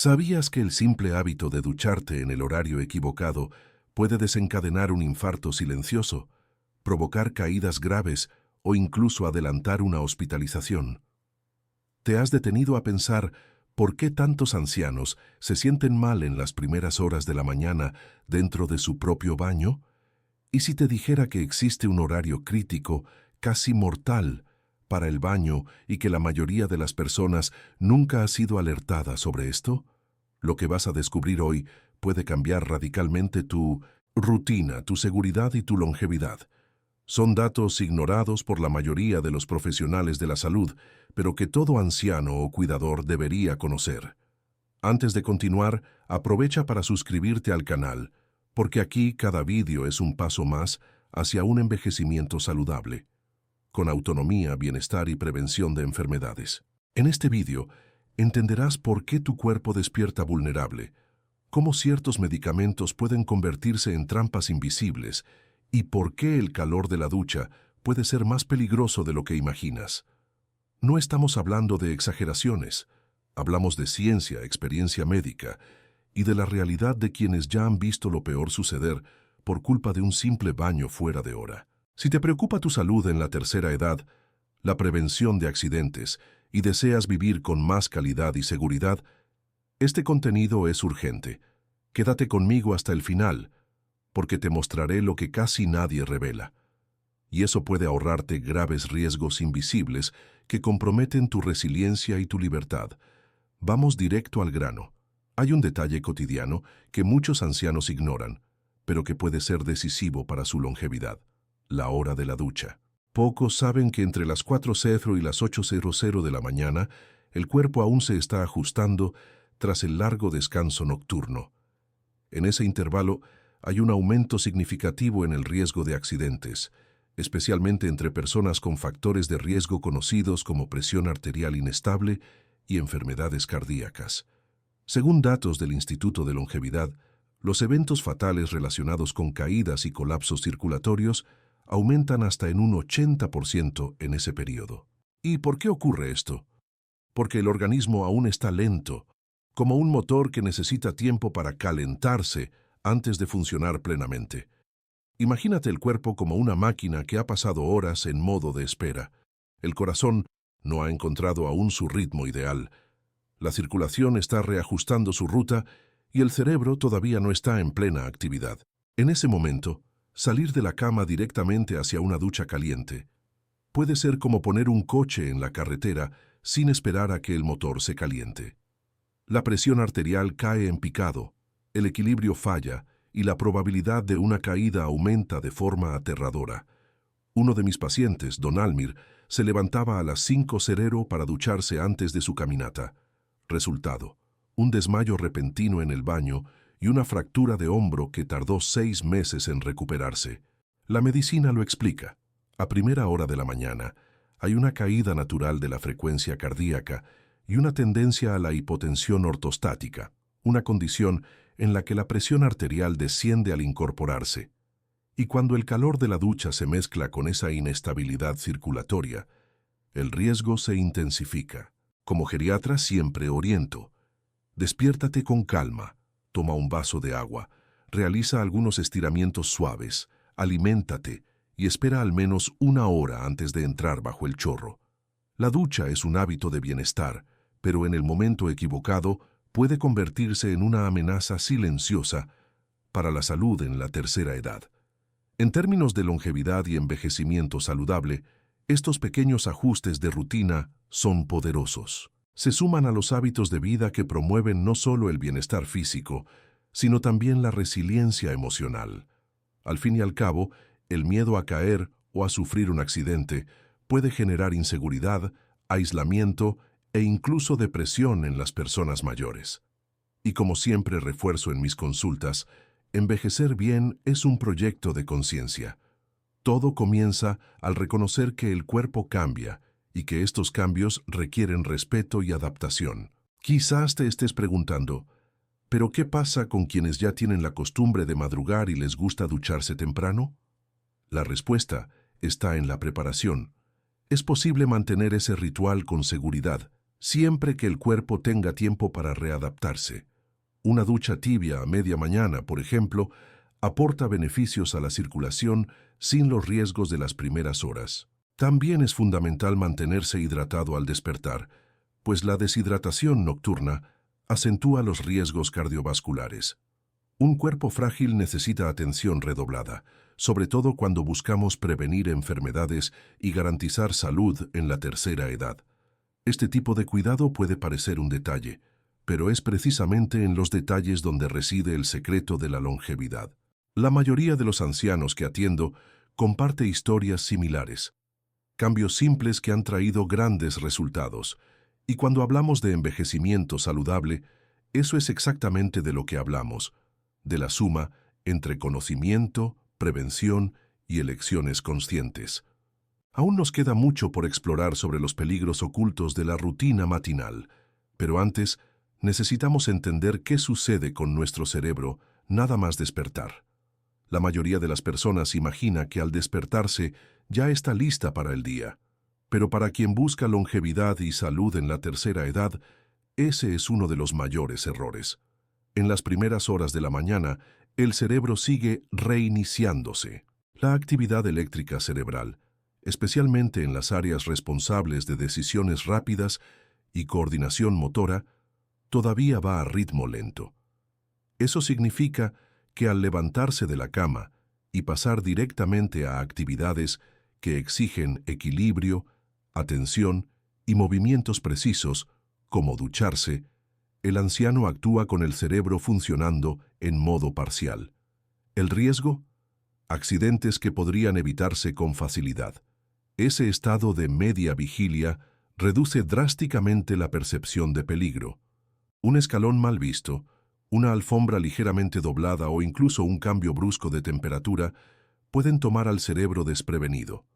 ¿Sabías que el simple hábito de ducharte en el horario equivocado puede desencadenar un infarto silencioso, provocar caídas graves o incluso adelantar una hospitalización? ¿Te has detenido a pensar por qué tantos ancianos se sienten mal en las primeras horas de la mañana dentro de su propio baño? ¿Y si te dijera que existe un horario crítico, casi mortal, para el baño y que la mayoría de las personas nunca ha sido alertada sobre esto? Lo que vas a descubrir hoy puede cambiar radicalmente tu rutina, tu seguridad y tu longevidad. Son datos ignorados por la mayoría de los profesionales de la salud, pero que todo anciano o cuidador debería conocer. Antes de continuar, aprovecha para suscribirte al canal, porque aquí cada vídeo es un paso más hacia un envejecimiento saludable, con autonomía, bienestar y prevención de enfermedades. En este vídeo, entenderás por qué tu cuerpo despierta vulnerable, cómo ciertos medicamentos pueden convertirse en trampas invisibles y por qué el calor de la ducha puede ser más peligroso de lo que imaginas. No estamos hablando de exageraciones, hablamos de ciencia, experiencia médica y de la realidad de quienes ya han visto lo peor suceder por culpa de un simple baño fuera de hora. Si te preocupa tu salud en la tercera edad, la prevención de accidentes y deseas vivir con más calidad y seguridad, este contenido es urgente. Quédate conmigo hasta el final, porque te mostraré lo que casi nadie revela. Y eso puede ahorrarte graves riesgos invisibles que comprometen tu resiliencia y tu libertad. Vamos directo al grano. Hay un detalle cotidiano que muchos ancianos ignoran, pero que puede ser decisivo para su longevidad: la hora de la ducha. Pocos saben que entre las 4:00 y las 8:00 de la mañana, el cuerpo aún se está ajustando tras el largo descanso nocturno. En ese intervalo hay un aumento significativo en el riesgo de accidentes, especialmente entre personas con factores de riesgo conocidos como presión arterial inestable y enfermedades cardíacas. Según datos del Instituto de Longevidad, los eventos fatales relacionados con caídas y colapsos circulatorios aumentan hasta en un 80% en ese periodo. ¿Y por qué ocurre esto? Porque el organismo aún está lento, como un motor que necesita tiempo para calentarse antes de funcionar plenamente. Imagínate el cuerpo como una máquina que ha pasado horas en modo de espera. El corazón no ha encontrado aún su ritmo ideal. La circulación está reajustando su ruta y el cerebro todavía no está en plena actividad. En ese momento, salir de la cama directamente hacia una ducha caliente puede ser como poner un coche en la carretera sin esperar a que el motor se caliente. La presión arterial cae en picado, el equilibrio falla y la probabilidad de una caída aumenta de forma aterradora. Uno de mis pacientes, don Almir, se levantaba a las 5:00 para ducharse antes de su caminata. Resultado: un desmayo repentino en el baño y una fractura de hombro que tardó 6 meses en recuperarse. La medicina lo explica. A primera hora de la mañana hay una caída natural de la frecuencia cardíaca y una tendencia a la hipotensión ortostática, una condición en la que la presión arterial desciende al incorporarse. Y cuando el calor de la ducha se mezcla con esa inestabilidad circulatoria, el riesgo se intensifica. Como geriatra siempre oriento: despiértate con calma, toma un vaso de agua, realiza algunos estiramientos suaves, aliméntate y espera al menos 1 hora antes de entrar bajo el chorro. La ducha es un hábito de bienestar, pero en el momento equivocado puede convertirse en una amenaza silenciosa para la salud en la tercera edad. En términos de longevidad y envejecimiento saludable, estos pequeños ajustes de rutina son poderosos. Se suman a los hábitos de vida que promueven no solo el bienestar físico, sino también la resiliencia emocional. Al fin y al cabo, el miedo a caer o a sufrir un accidente puede generar inseguridad, aislamiento e incluso depresión en las personas mayores. Y como siempre refuerzo en mis consultas, envejecer bien es un proyecto de conciencia. Todo comienza al reconocer que el cuerpo cambia y que estos cambios requieren respeto y adaptación. Quizás te estés preguntando, ¿pero qué pasa con quienes ya tienen la costumbre de madrugar y les gusta ducharse temprano? La respuesta está en la preparación. Es posible mantener ese ritual con seguridad, siempre que el cuerpo tenga tiempo para readaptarse. Una ducha tibia a media mañana, por ejemplo, aporta beneficios a la circulación sin los riesgos de las primeras horas. También es fundamental mantenerse hidratado al despertar, pues la deshidratación nocturna acentúa los riesgos cardiovasculares. Un cuerpo frágil necesita atención redoblada, sobre todo cuando buscamos prevenir enfermedades y garantizar salud en la tercera edad. Este tipo de cuidado puede parecer un detalle, pero es precisamente en los detalles donde reside el secreto de la longevidad. La mayoría de los ancianos que atiendo comparte historias similares, cambios simples que han traído grandes resultados, y cuando hablamos de envejecimiento saludable, eso es exactamente de lo que hablamos, de la suma entre conocimiento, prevención y elecciones conscientes. Aún nos queda mucho por explorar sobre los peligros ocultos de la rutina matinal, pero antes necesitamos entender qué sucede con nuestro cerebro nada más despertar. La mayoría de las personas imagina que al despertarse ya está lista para el día, pero para quien busca longevidad y salud en la tercera edad, ese es uno de los mayores errores. En las primeras horas de la mañana, el cerebro sigue reiniciándose. La actividad eléctrica cerebral, especialmente en las áreas responsables de decisiones rápidas y coordinación motora, todavía va a ritmo lento. Eso significa que al levantarse de la cama y pasar directamente a actividades que exigen equilibrio, atención y movimientos precisos, como ducharse, el anciano actúa con el cerebro funcionando en modo parcial. ¿El riesgo? Accidentes que podrían evitarse con facilidad. Ese estado de media vigilia reduce drásticamente la percepción de peligro. Un escalón mal visto, una alfombra ligeramente doblada o incluso un cambio brusco de temperatura pueden tomar al cerebro desprevenido.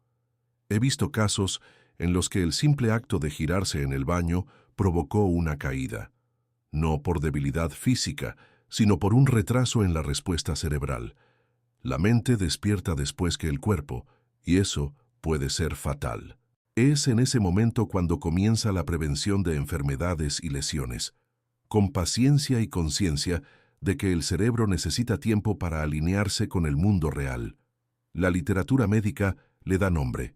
He visto casos en los que el simple acto de girarse en el baño provocó una caída, no por debilidad física, sino por un retraso en la respuesta cerebral. La mente despierta después que el cuerpo, y eso puede ser fatal. Es en ese momento cuando comienza la prevención de enfermedades y lesiones, con paciencia y conciencia de que el cerebro necesita tiempo para alinearse con el mundo real. La literatura médica le da nombre: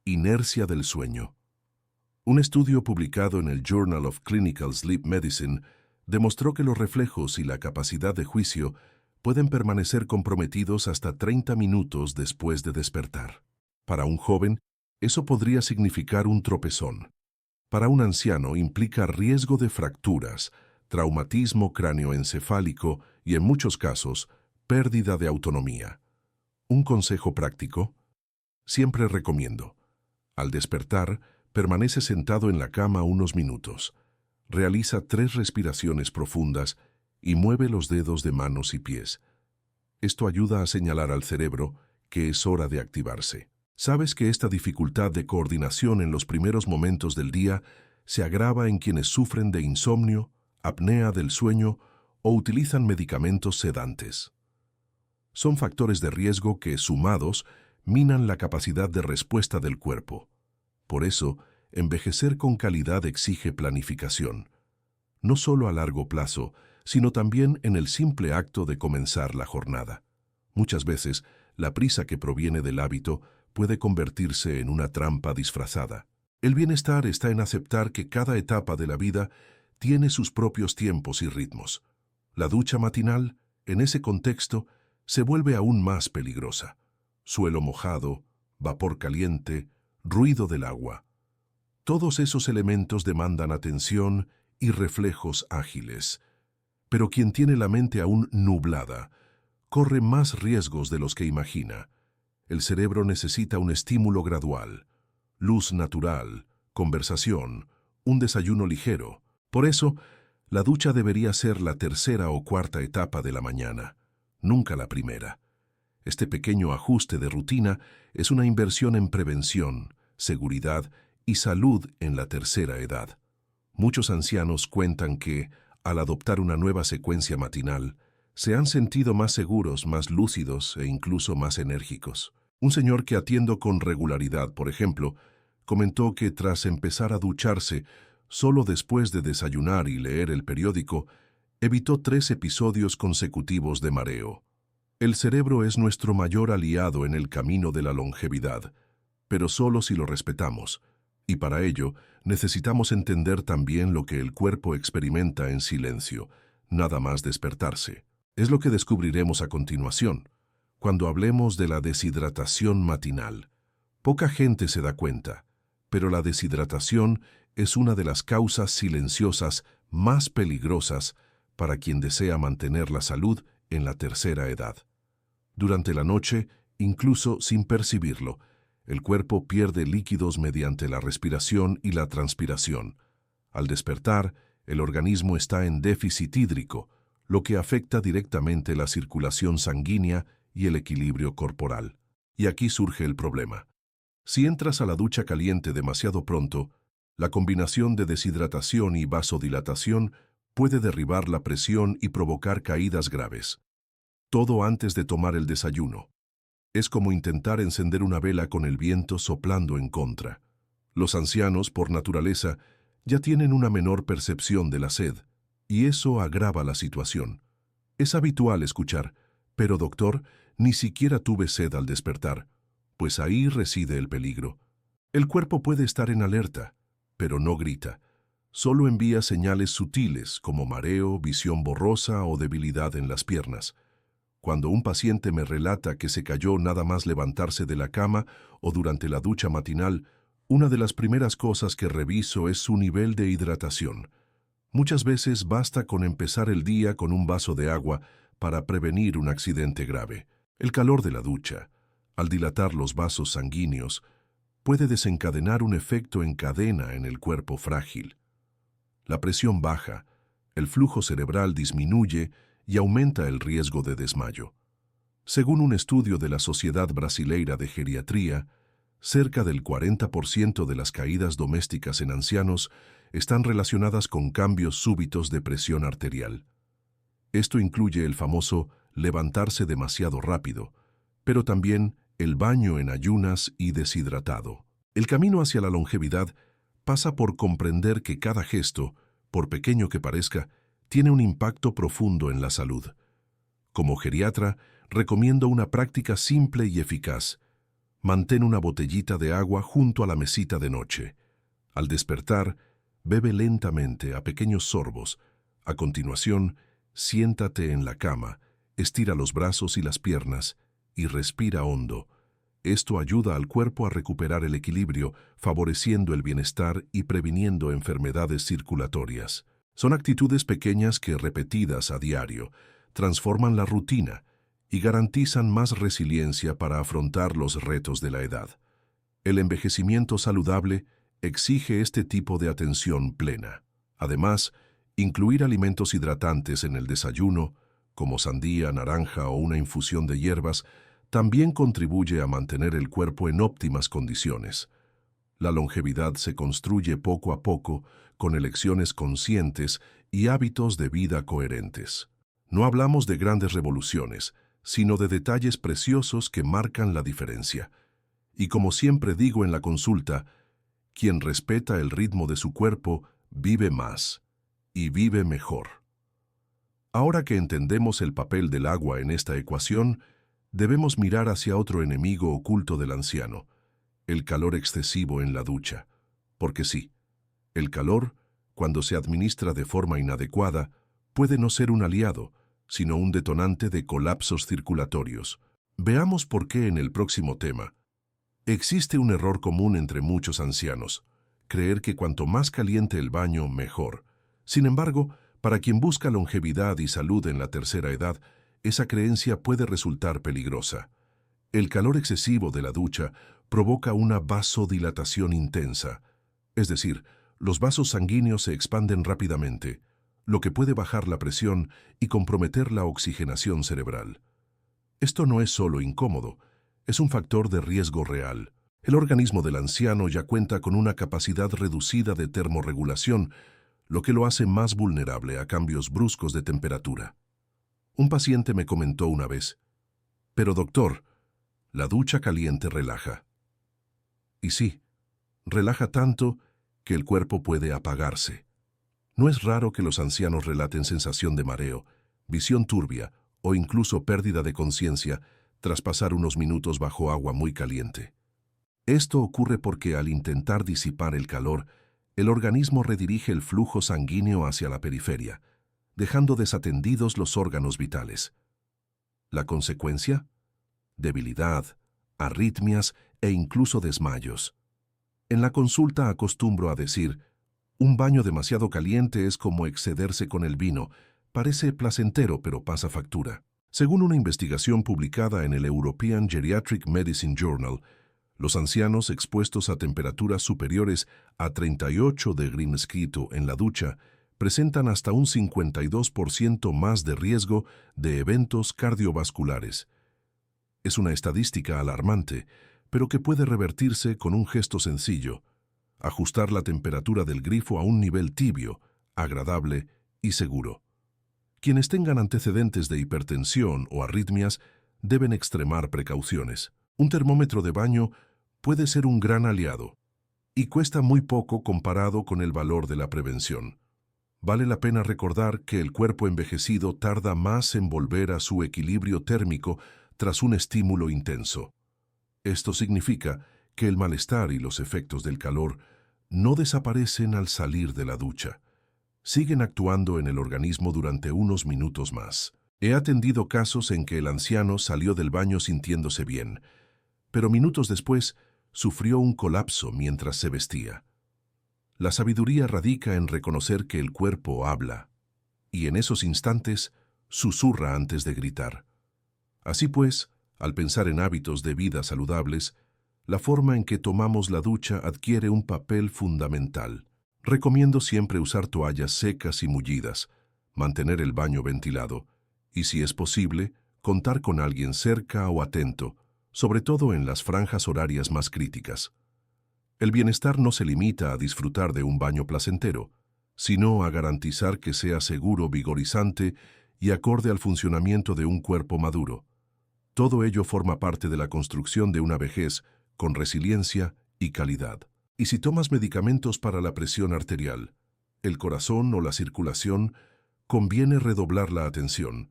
inercia del sueño. Un estudio publicado en el Journal of Clinical Sleep Medicine demostró que los reflejos y la capacidad de juicio pueden permanecer comprometidos hasta 30 minutos después de despertar. Para un joven, eso podría significar un tropezón. Para un anciano implica riesgo de fracturas, traumatismo cráneoencefálico y, en muchos casos, pérdida de autonomía. Un consejo práctico: siempre recomiendo: al despertar, permanece sentado en la cama unos minutos. Realiza 3 respiraciones profundas y mueve los dedos de manos y pies. Esto ayuda a señalar al cerebro que es hora de activarse. Sabes que esta dificultad de coordinación en los primeros momentos del día se agrava en quienes sufren de insomnio, apnea del sueño o utilizan medicamentos sedantes. Son factores de riesgo que, sumados, minan la capacidad de respuesta del cuerpo. Por eso, envejecer con calidad exige planificación, no solo a largo plazo, sino también en el simple acto de comenzar la jornada. Muchas veces, la prisa que proviene del hábito puede convertirse en una trampa disfrazada. El bienestar está en aceptar que cada etapa de la vida tiene sus propios tiempos y ritmos. La ducha matinal, en ese contexto, se vuelve aún más peligrosa. Suelo mojado, vapor caliente, ruido del agua. Todos esos elementos demandan atención y reflejos ágiles. Pero quien tiene la mente aún nublada, corre más riesgos de los que imagina. El cerebro necesita un estímulo gradual, luz natural, conversación, un desayuno ligero. Por eso, la ducha debería ser la tercera o cuarta etapa de la mañana, nunca la primera. Este pequeño ajuste de rutina es una inversión en prevención, seguridad y salud en la tercera edad. Muchos ancianos cuentan que, al adoptar una nueva secuencia matinal, se han sentido más seguros, más lúcidos e incluso más enérgicos. Un señor que atiendo con regularidad, por ejemplo, comentó que tras empezar a ducharse, solo después de desayunar y leer el periódico, evitó 3 episodios consecutivos de mareo. El cerebro es nuestro mayor aliado en el camino de la longevidad, pero solo si lo respetamos, y para ello necesitamos entender también lo que el cuerpo experimenta en silencio, nada más despertarse. Es lo que descubriremos a continuación, cuando hablemos de la deshidratación matinal. Poca gente se da cuenta, pero la deshidratación es una de las causas silenciosas más peligrosas para quien desea mantener la salud en la tercera edad. Durante la noche, incluso sin percibirlo, el cuerpo pierde líquidos mediante la respiración y la transpiración. Al despertar, el organismo está en déficit hídrico, lo que afecta directamente la circulación sanguínea y el equilibrio corporal. Y aquí surge el problema. Si entras a la ducha caliente demasiado pronto, la combinación de deshidratación y vasodilatación puede derribar la presión y provocar caídas graves. Todo antes de tomar el desayuno. Es como intentar encender una vela con el viento soplando en contra. Los ancianos, por naturaleza, ya tienen una menor percepción de la sed, y eso agrava la situación. Es habitual escuchar, pero doctor, ni siquiera tuve sed al despertar, pues ahí reside el peligro. El cuerpo puede estar en alerta, pero no grita. Solo envía señales sutiles como mareo, visión borrosa o debilidad en las piernas. Cuando un paciente me relata que se cayó nada más levantarse de la cama o durante la ducha matinal, una de las primeras cosas que reviso es su nivel de hidratación. Muchas veces basta con empezar el día con un vaso de agua para prevenir un accidente grave. El calor de la ducha, al dilatar los vasos sanguíneos, puede desencadenar un efecto en cadena en el cuerpo frágil. La presión baja, el flujo cerebral disminuye y aumenta el riesgo de desmayo. Según un estudio de la Sociedad Brasileira de Geriatría, cerca del 40% de las caídas domésticas en ancianos están relacionadas con cambios súbitos de presión arterial. Esto incluye el famoso levantarse demasiado rápido, pero también el baño en ayunas y deshidratado. El camino hacia la longevidad pasa por comprender que cada gesto, por pequeño que parezca, tiene un impacto profundo en la salud. Como geriatra, recomiendo una práctica simple y eficaz. Mantén una botellita de agua junto a la mesita de noche. Al despertar, bebe lentamente a pequeños sorbos. A continuación, siéntate en la cama, estira los brazos y las piernas y respira hondo. Esto ayuda al cuerpo a recuperar el equilibrio, favoreciendo el bienestar y previniendo enfermedades circulatorias. Son actitudes pequeñas que, repetidas a diario, transforman la rutina y garantizan más resiliencia para afrontar los retos de la edad. El envejecimiento saludable exige este tipo de atención plena. Además, incluir alimentos hidratantes en el desayuno, como sandía, naranja o una infusión de hierbas, también contribuye a mantener el cuerpo en óptimas condiciones. La longevidad se construye poco a poco con elecciones conscientes y hábitos de vida coherentes. No hablamos de grandes revoluciones, sino de detalles preciosos que marcan la diferencia. Y como siempre digo en la consulta, quien respeta el ritmo de su cuerpo vive más y vive mejor. Ahora que entendemos el papel del agua en esta ecuación, debemos mirar hacia otro enemigo oculto del anciano, el calor excesivo en la ducha. Porque sí, el calor, cuando se administra de forma inadecuada, puede no ser un aliado, sino un detonante de colapsos circulatorios. Veamos por qué en el próximo tema. Existe un error común entre muchos ancianos, creer que cuanto más caliente el baño, mejor. Sin embargo, para quien busca longevidad y salud en la tercera edad, esa creencia puede resultar peligrosa. El calor excesivo de la ducha provoca una vasodilatación intensa, es decir, los vasos sanguíneos se expanden rápidamente, lo que puede bajar la presión y comprometer la oxigenación cerebral. Esto no es solo incómodo, es un factor de riesgo real. El organismo del anciano ya cuenta con una capacidad reducida de termorregulación, lo que lo hace más vulnerable a cambios bruscos de temperatura. Un paciente me comentó una vez, «Pero doctor, la ducha caliente relaja». Y sí, relaja tanto que el cuerpo puede apagarse. No es raro que los ancianos relaten sensación de mareo, visión turbia o incluso pérdida de conciencia tras pasar unos minutos bajo agua muy caliente. Esto ocurre porque al intentar disipar el calor, el organismo redirige el flujo sanguíneo hacia la periferia, dejando desatendidos los órganos vitales. ¿La consecuencia? Debilidad, arritmias e incluso desmayos. En la consulta acostumbro a decir, un baño demasiado caliente es como excederse con el vino, parece placentero pero pasa factura. Según una investigación publicada en el European Geriatric Medicine Journal, los ancianos expuestos a temperaturas superiores a 38 degrees Celsius en la ducha presentan hasta un 52% más de riesgo de eventos cardiovasculares. Es una estadística alarmante, pero que puede revertirse con un gesto sencillo: ajustar la temperatura del grifo a un nivel tibio, agradable y seguro. Quienes tengan antecedentes de hipertensión o arritmias deben extremar precauciones. Un termómetro de baño puede ser un gran aliado y cuesta muy poco comparado con el valor de la prevención. Vale la pena recordar que el cuerpo envejecido tarda más en volver a su equilibrio térmico tras un estímulo intenso. Esto significa que el malestar y los efectos del calor no desaparecen al salir de la ducha. Siguen actuando en el organismo durante unos minutos más. He atendido casos en que el anciano salió del baño sintiéndose bien, pero minutos después sufrió un colapso mientras se vestía. La sabiduría radica en reconocer que el cuerpo habla, y en esos instantes susurra antes de gritar. Así pues, al pensar en hábitos de vida saludables, la forma en que tomamos la ducha adquiere un papel fundamental. Recomiendo siempre usar toallas secas y mullidas, mantener el baño ventilado y, si es posible, contar con alguien cerca o atento, sobre todo en las franjas horarias más críticas. El bienestar no se limita a disfrutar de un baño placentero, sino a garantizar que sea seguro, vigorizante y acorde al funcionamiento de un cuerpo maduro. Todo ello forma parte de la construcción de una vejez con resiliencia y calidad. Y si tomas medicamentos para la presión arterial, el corazón o la circulación, conviene redoblar la atención.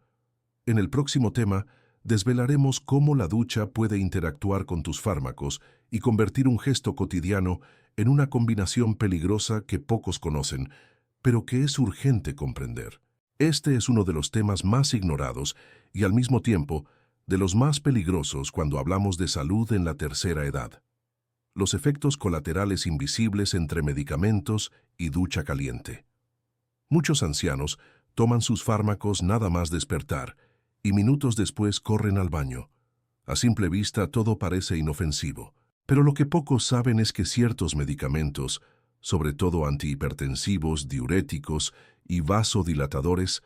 En el próximo tema, desvelaremos cómo la ducha puede interactuar con tus fármacos y convertir un gesto cotidiano en una combinación peligrosa que pocos conocen, pero que es urgente comprender. Este es uno de los temas más ignorados y, al mismo tiempo, de los más peligrosos cuando hablamos de salud en la tercera edad. Los efectos colaterales invisibles entre medicamentos y ducha caliente. Muchos ancianos toman sus fármacos nada más despertar y minutos después corren al baño. A simple vista todo parece inofensivo, pero lo que pocos saben es que ciertos medicamentos, sobre todo antihipertensivos, diuréticos y vasodilatadores,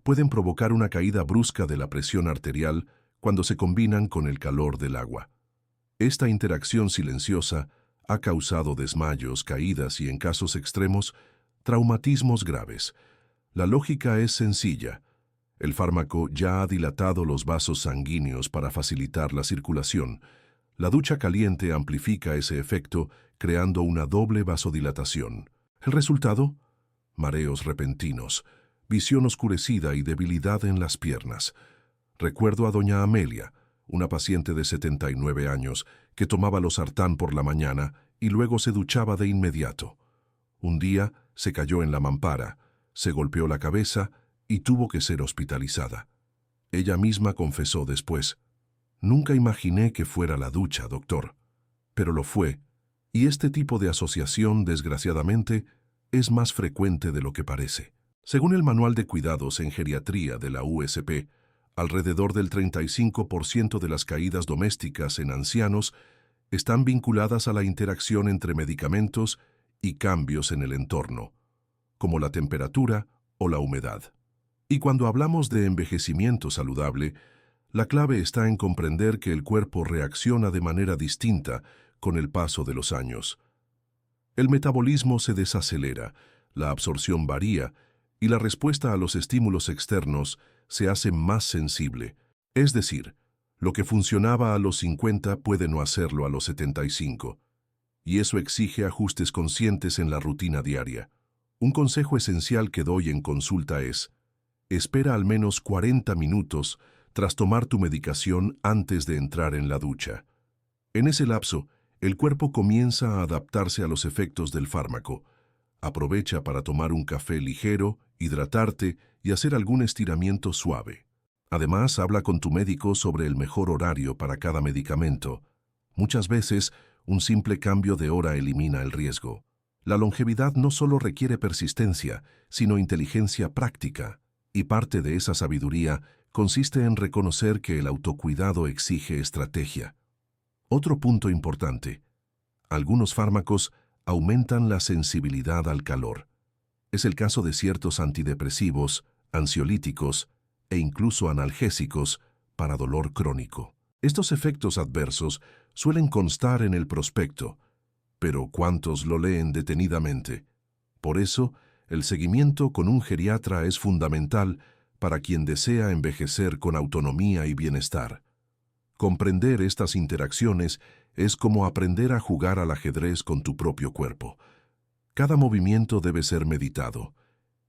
pueden provocar una caída brusca de la presión arterial cuando se combinan con el calor del agua. Esta interacción silenciosa ha causado desmayos, caídas y, en casos extremos, traumatismos graves. La lógica es sencilla. El fármaco ya ha dilatado los vasos sanguíneos para facilitar la circulación. La ducha caliente amplifica ese efecto, creando una doble vasodilatación. ¿El resultado? Mareos repentinos, visión oscurecida y debilidad en las piernas. Recuerdo a doña Amelia, una paciente de 79 años, que tomaba losartán por la mañana y luego se duchaba de inmediato. Un día se cayó en la mampara, se golpeó la cabeza y tuvo que ser hospitalizada. Ella misma confesó después: «Nunca imaginé que fuera la ducha, doctor». Pero lo fue, y este tipo de asociación, desgraciadamente, es más frecuente de lo que parece. Según el Manual de Cuidados en Geriatría de la USP, alrededor del 35% de las caídas domésticas en ancianos están vinculadas a la interacción entre medicamentos y cambios en el entorno, como la temperatura o la humedad. Y cuando hablamos de envejecimiento saludable, la clave está en comprender que el cuerpo reacciona de manera distinta con el paso de los años. El metabolismo se desacelera, la absorción varía y la respuesta a los estímulos externos se hace más sensible. Es decir, lo que funcionaba a los 50 puede no hacerlo a los 75. y eso exige ajustes conscientes en la rutina diaria. Un consejo esencial que doy en consulta es: espera al menos 40 minutos tras tomar tu medicación antes de entrar en la ducha. En ese lapso, el cuerpo comienza a adaptarse a los efectos del fármaco. Aprovecha para tomar un café ligero, hidratarte y hacer algún estiramiento suave. Además, habla con tu médico sobre el mejor horario para cada medicamento. Muchas veces, un simple cambio de hora elimina el riesgo. La longevidad no solo requiere persistencia, sino inteligencia práctica, y parte de esa sabiduría consiste en reconocer que el autocuidado exige estrategia. Otro punto importante: algunos fármacos aumentan la sensibilidad al calor. Es el caso de ciertos antidepresivos, ansiolíticos e incluso analgésicos para dolor crónico. Estos efectos adversos suelen constar en el prospecto, pero ¿cuántos lo leen detenidamente? Por eso, el seguimiento con un geriatra es fundamental para quien desea envejecer con autonomía y bienestar. Comprender estas interacciones es como aprender a jugar al ajedrez con tu propio cuerpo. Cada movimiento debe ser meditado,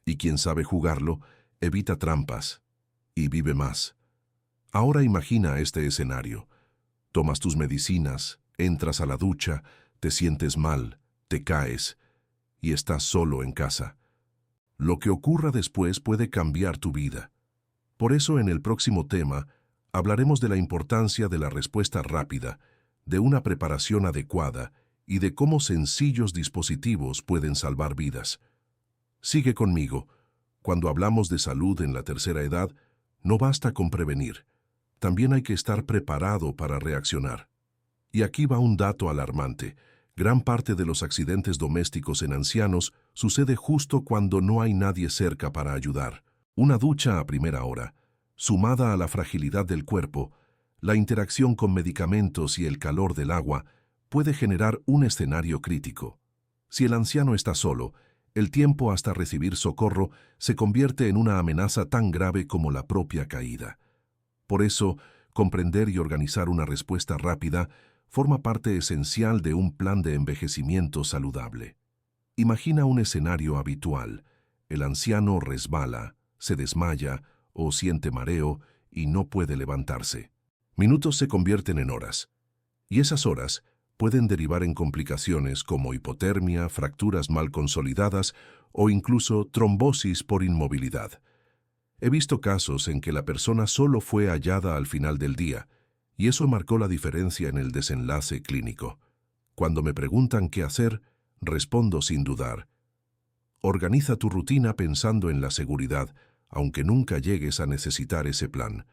y quien sabe jugarlo evita trampas y vive más. Ahora imagina este escenario. Tomas tus medicinas, entras a la ducha, te sientes mal, te caes y estás solo en casa. Lo que ocurra después puede cambiar tu vida. Por eso, en el próximo tema, hablaremos de la importancia de la respuesta rápida, de una preparación adecuada y de cómo sencillos dispositivos pueden salvar vidas. Sigue conmigo. Cuando hablamos de salud en la tercera edad, no basta con prevenir. También hay que estar preparado para reaccionar. Y aquí va un dato alarmante. Gran parte de los accidentes domésticos en ancianos sucede justo cuando no hay nadie cerca para ayudar. Una ducha a primera hora, sumada a la fragilidad del cuerpo, la interacción con medicamentos y el calor del agua, puede generar un escenario crítico. Si el anciano está solo, el tiempo hasta recibir socorro se convierte en una amenaza tan grave como la propia caída. Por eso, comprender y organizar una respuesta rápida forma parte esencial de un plan de envejecimiento saludable. Imagina un escenario habitual. El anciano resbala, se desmaya o siente mareo y no puede levantarse. Minutos se convierten en horas, y esas horas pueden derivar en complicaciones como hipotermia, fracturas mal consolidadas o incluso trombosis por inmovilidad. He visto casos en que la persona solo fue hallada al final del día, y eso marcó la diferencia en el desenlace clínico. Cuando me preguntan qué hacer, respondo sin dudar: organiza tu rutina pensando en la seguridad, aunque nunca llegues a necesitar ese plan,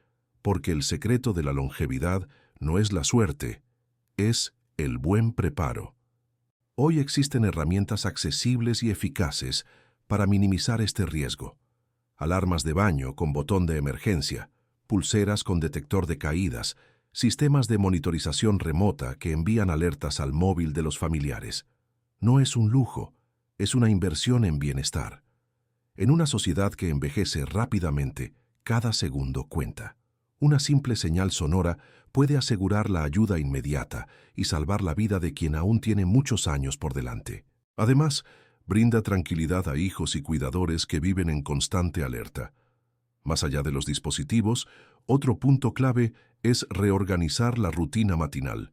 porque el secreto de la longevidad no es la suerte, es el buen preparo. Hoy existen herramientas accesibles y eficaces para minimizar este riesgo. Alarmas de baño con botón de emergencia, pulseras con detector de caídas, sistemas de monitorización remota que envían alertas al móvil de los familiares. No es un lujo, es una inversión en bienestar. En una sociedad que envejece rápidamente, cada segundo cuenta. Una simple señal sonora puede asegurar la ayuda inmediata y salvar la vida de quien aún tiene muchos años por delante. Además, brinda tranquilidad a hijos y cuidadores que viven en constante alerta. Más allá de los dispositivos, otro punto clave es reorganizar la rutina matinal.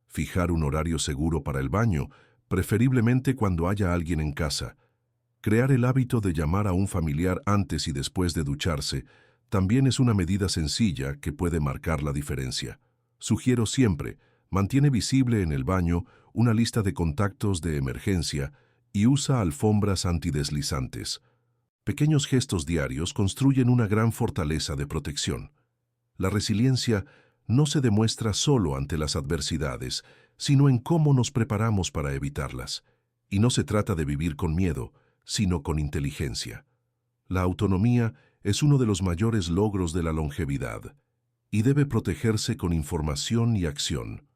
Fijar un horario seguro para el baño, preferiblemente cuando haya alguien en casa. Crear el hábito de llamar a un familiar antes y después de ducharse también es una medida sencilla que puede marcar la diferencia. Sugiero siempre: mantiene visible en el baño una lista de contactos de emergencia y usa alfombras antideslizantes. Pequeños gestos diarios construyen una gran fortaleza de protección. La resiliencia no se demuestra solo ante las adversidades, sino en cómo nos preparamos para evitarlas. Y no se trata de vivir con miedo, sino con inteligencia. La autonomía es uno de los mayores logros de la longevidad y debe protegerse con información y acción.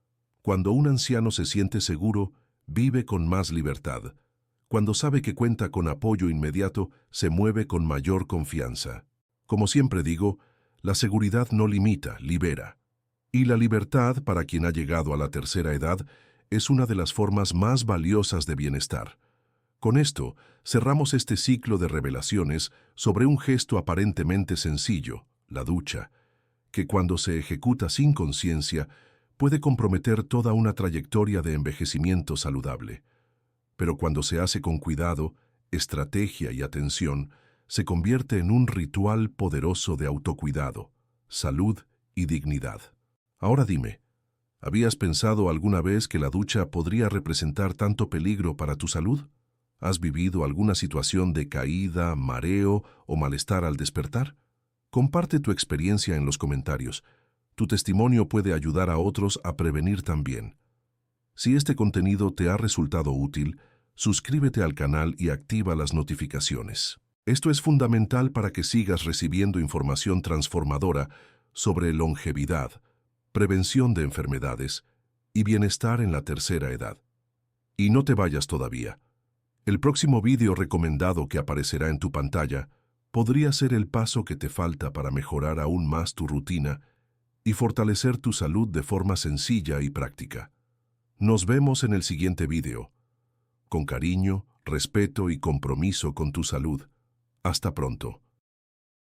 Cuando un anciano se siente seguro, vive con más libertad. Cuando sabe que cuenta con apoyo inmediato, se mueve con mayor confianza. Como siempre digo, la seguridad no limita, libera. Y la libertad, para quien ha llegado a la tercera edad, es una de las formas más valiosas de bienestar. Con esto, cerramos este ciclo de revelaciones sobre un gesto aparentemente sencillo, la ducha, que cuando se ejecuta sin conciencia puede comprometer toda una trayectoria de envejecimiento saludable. Pero cuando se hace con cuidado, estrategia y atención, se convierte en un ritual poderoso de autocuidado, salud y dignidad. Ahora dime, ¿habías pensado alguna vez que la ducha podría representar tanto peligro para tu salud? ¿Has vivido alguna situación de caída, mareo o malestar al despertar? Comparte tu experiencia en los comentarios. Tu testimonio puede ayudar a otros a prevenir también. Si este contenido te ha resultado útil, suscríbete al canal y activa las notificaciones. Esto es fundamental para que sigas recibiendo información transformadora sobre longevidad, prevención de enfermedades y bienestar en la tercera edad. Y no te vayas todavía. El próximo vídeo recomendado que aparecerá en tu pantalla podría ser el paso que te falta para mejorar aún más tu rutina y fortalecer tu salud de forma sencilla y práctica. Nos vemos en el siguiente vídeo. Con cariño, respeto y compromiso con tu salud. Hasta pronto.